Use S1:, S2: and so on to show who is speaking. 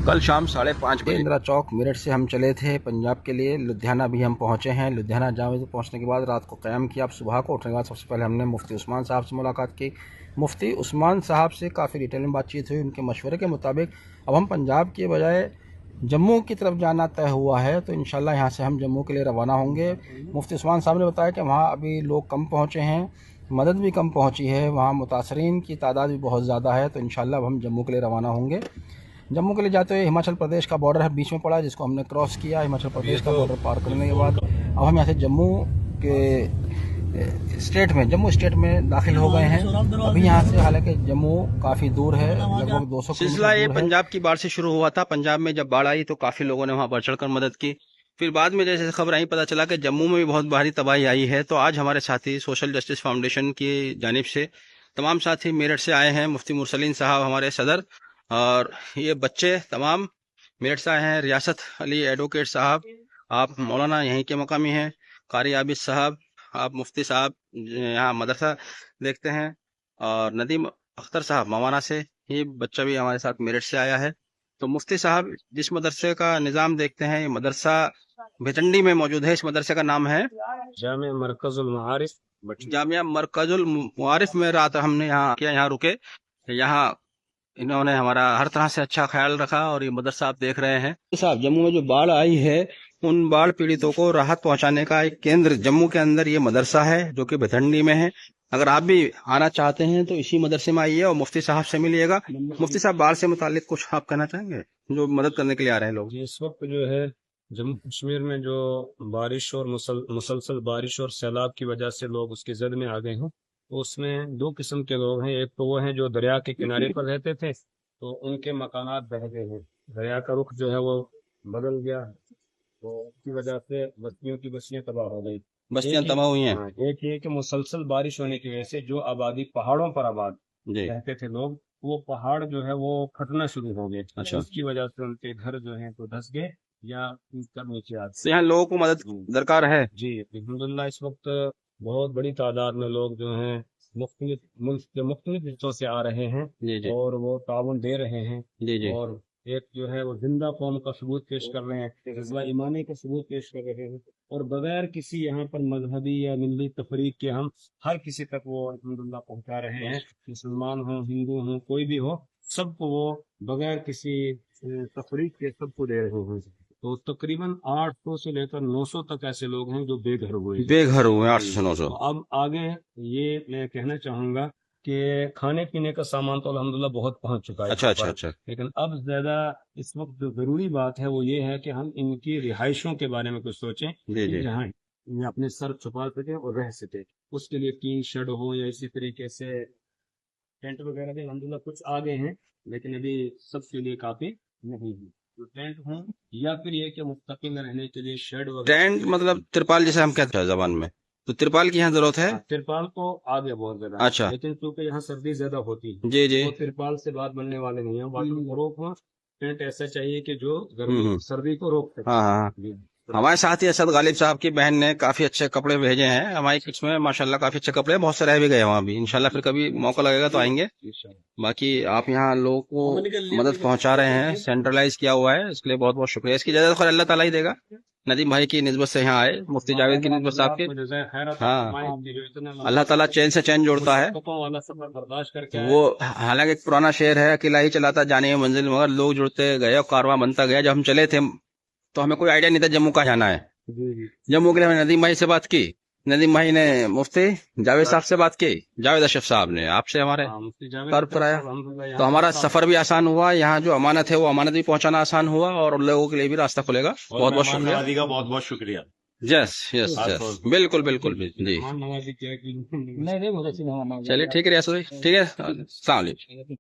S1: کل شام 5:30 بجے
S2: اندرا چوک میرٹھ سے ہم چلے تھے پنجاب کے لیے، لدھیانہ بھی ہم پہنچے ہیں۔ لدھیانہ جامع مسجد پہنچنے کے بعد رات کو قیام کیا۔ اب صبح کو اٹھنے کے بعد سب سے پہلے ہم نے مفتی عثمان صاحب سے ملاقات کی۔ مفتی عثمان صاحب سے کافی ڈیٹیل میں بات چیت ہوئی۔ ان کے مشورے کے مطابق اب ہم پنجاب کے بجائے جموں کی طرف جانا طے ہوا ہے، تو انشاءاللہ یہاں سے ہم جموں کے لیے روانہ ہوں گے۔ مفتی عثمان صاحب نے بتایا کہ وہاں ابھی لوگ کم پہنچے ہیں، مدد بھی کم پہنچی ہے، وہاں متاثرین کی تعداد بھی بہت زیادہ ہے، تو انشاءاللہ اب ہم جموں کے لیے روانہ ہوں گے۔ جموں کے لیے جاتے ہوئے ہماچل پردیش کا بارڈر ہے بیچ میں پڑا، جس کو ہم نے کراس کیا۔ ہماچل پردیش کا بارڈر پار کرنے کے بعد اب ہم یہاں سے جموں کے جموں اسٹیٹ میں داخل ہو گئے ہیں۔ ابھی یہاں سے حالانکہ جموں کافی دور ہے، لگ بھگ 200
S1: سلسلہ یہ پنجاب کی بارھ سے شروع ہوا تھا۔ پنجاب میں جب باڑھ آئی تو کافی لوگوں نے وہاں بڑھ چڑھ کر مدد کی۔ پھر بعد میں جیسے خبر آئی پتہ چلا کہ جموں میں بھی بہت بھاری تباہی آئی ہے، تو آج ہمارے ساتھی سوشل جسٹس فاؤنڈیشن کی جانب سے تمام ساتھی میرٹھ سے آئے ہیں۔ مفتی مرسلین صاحب ہمارے صدر اور یہ بچے تمام میرٹھ سے آئے ہیں۔ ریاست علی ایڈوکیٹ صاحب، آپ مولانا یہیں کے مقامی ہیں۔ قاری عابد صاحب، آپ مفتی صاحب یہاں مدرسہ دیکھتے ہیں، اور ندیم اختر صاحب موانا سے، یہ بچہ بھی ہمارے ساتھ میرٹھ سے آیا ہے۔ تو مفتی صاحب جس مدرسے کا نظام دیکھتے ہیں، یہ مدرسہ بھٹنڈی میں موجود ہے۔ اس مدرسے کا نام ہے
S3: جامعہ مرکز المعارف
S1: جامعہ مرکز المعارف میں۔ رات ہم نے یہاں رکے۔ یہاں انہوں نے ہمارا ہر طرح سے اچھا خیال رکھا، اور یہ مدرسہ آپ دیکھ رہے ہیں۔ صاحب جموں میں جو باڑھ آئی ہے، ان باڑھ پیڑتوں کو راحت پہنچانے کا ایک کیندر جموں کے اندر یہ مدرسہ ہے، جو کہ بھٹنڈی میں ہے۔ اگر آپ بھی آنا چاہتے ہیں تو اسی مدرسے میں آئیے اور مفتی صاحب سے ملیے گا۔ مفتی صاحب باڑھ سے متعلق کچھ آپ کہنا چاہیں گے، جو مدد کرنے کے لیے آ رہے ہیں لوگ؟
S3: اس وقت جو ہے جموں کشمیر میں جو بارش اور مسلسل بارش اور سیلاب کی وجہ سے لوگ اس کی زد میں آ گئے ہیں، تو اس میں دو قسم کے لوگ ہیں۔ ایک تو وہ ہیں جو دریا کے کنارے پر رہتے تھے، تو ان کے مکانات بہہ گئے ہیں، دریا کا رخ جو ہے وہ بدل گیا، تو اس کی وجہ سے بستیوں کی بستیاں تباہ ہو گئی۔
S1: بستیاں تباہ ہوئی ہیں۔
S3: ایک یہ کہ مسلسل بارش ہونے کی وجہ سے جو آبادی پہاڑوں پر آباد
S1: جی
S3: رہتے تھے لوگ، وہ پہاڑ جو ہے وہ پھٹنا شروع ہو گئے۔
S1: اچھا،
S3: اس کی وجہ سے ان کے گھر جو ہیں تو دھس گئے یا نیچے آ
S1: تو یہاں لوگوں کو مدد درکار ہے۔
S3: جی الحمدللہ اس وقت بہت بڑی تعداد میں لوگ جو ہیں مختلف ملک کے مختلف حصوں سے آ رہے ہیں،
S1: جی جی
S3: اور وہ تعاون دے رہے ہیں،
S1: جی جی
S3: اور ایک جو ہے وہ زندہ قوم کا ثبوت پیش کر رہے ہیں، جذبہ ایمانی کا ثبوت پیش کر رہے ہیں، اور بغیر کسی یہاں پر مذہبی یا ملی تفریق کے ہم ہر کسی تک وہ الحمدللہ پہنچا رہے ہیں، مسلمان ہوں، ہندو ہوں، کوئی بھی ہو، سب کو وہ بغیر کسی تفریق کے سب کو دے رہے ہیں۔ تو تقریباً 800 سے لے کر 900 تک ایسے لوگ ہیں جو بے گھر ہوئے ہیں۔
S1: بے گھر ہوئے 800 سے 900۔
S3: تو اب آگے یہ میں کہنا چاہوں گا کہ کھانے پینے کا سامان تو الحمدللہ بہت پہنچ چکا ہے،
S1: اچھا
S3: لیکن اب زیادہ اس وقت جو ضروری بات ہے وہ یہ ہے کہ ہم ان کی رہائشوں کے بارے میں کچھ سوچیں،
S1: جی جی
S3: جہاں یہ اپنے سر چھپا سکیں اور رہ سکیں۔ اس کے لیے ٹین شیڈ ہو یا اسی طریقے سے ٹینٹ وغیرہ بھی الحمدللہ کچھ آ گئے ہیں، لیکن ابھی سب کے لیے کافی نہیں ہے۔ تو ٹینٹ ہوں یا پھر یہ کہ مستقل رہنے کے لیے شیڈ وغیرہ،
S1: ٹینٹ مطلب ترپال جیسے ہم کہتے ہیں زبان میں، تو ترپال کی یہاں ضرورت ہے۔
S3: ترپال تو آگے بہت زیادہ،
S1: اچھا،
S3: لیکن کیونکہ یہاں سردی زیادہ ہوتی ہے
S1: جی جی
S3: تو ترپال سے بات بننے والے نہیں ہیں۔ واٹر پروف ٹینٹ ایسا چاہیے کہ جو گرمی سردی کو روک سکے۔
S1: ہاں ہمارے ساتھی اسد غالب صاحب کی بہن نے کافی اچھے کپڑے بھیجے ہیں ہماری کچھ میں، ماشاءاللہ کافی اچھے کپڑے، بہت سے رہ بھی گئے وہاں بھی۔ انشاءاللہ پھر کبھی موقع لگے گا تو آئیں گے۔ باقی آپ یہاں لوگوں کو مدد پہنچا رہے ہیں، سینٹرلائز کیا ہوا ہے، اس کے لیے بہت بہت شکریہ۔ اس کی اجازت خیر اللہ تعالیٰ ہی دے گا۔ ندیم بھائی کی نسبت سے یہاں آئے، مفتی جاوید کی نسبت سے آپ کے، ہاں اللہ تعالیٰ چین سے چین جوڑتا ہے۔ وہ حالانکہ ایک پرانا شعر ہے، اکیلا ہی چلاتا جانے منزل، مگر لوگ جڑتے گئے اور کارواں بنتا گیا۔ جب ہم چلے تھے تو ہمیں کوئی آئیڈیا نہیں تھا جموں کا جانا ہے۔ جموں کے لیے ہم نے ندیم بھائی سے بات کی، ندیم بھائی نے مفتی جاوید صاحب سے بات کی، جاوید اشرف صاحب نے آپ سے ہمارے طرف کرایا، تو ہمارا سفر بھی آسان ہوا۔ یہاں جو امانت ہے وہ امانت بھی پہنچانا آسان ہوا، اور لوگوں کے لیے بھی راستہ کھلے گا۔ بہت بہت شکریہ،
S4: بہت بہت شکریہ۔
S1: یس یس یس، بالکل بالکل جی، چلیے ٹھیک ہے ریاست بھائی، ٹھیک ہے، السلام علیکم۔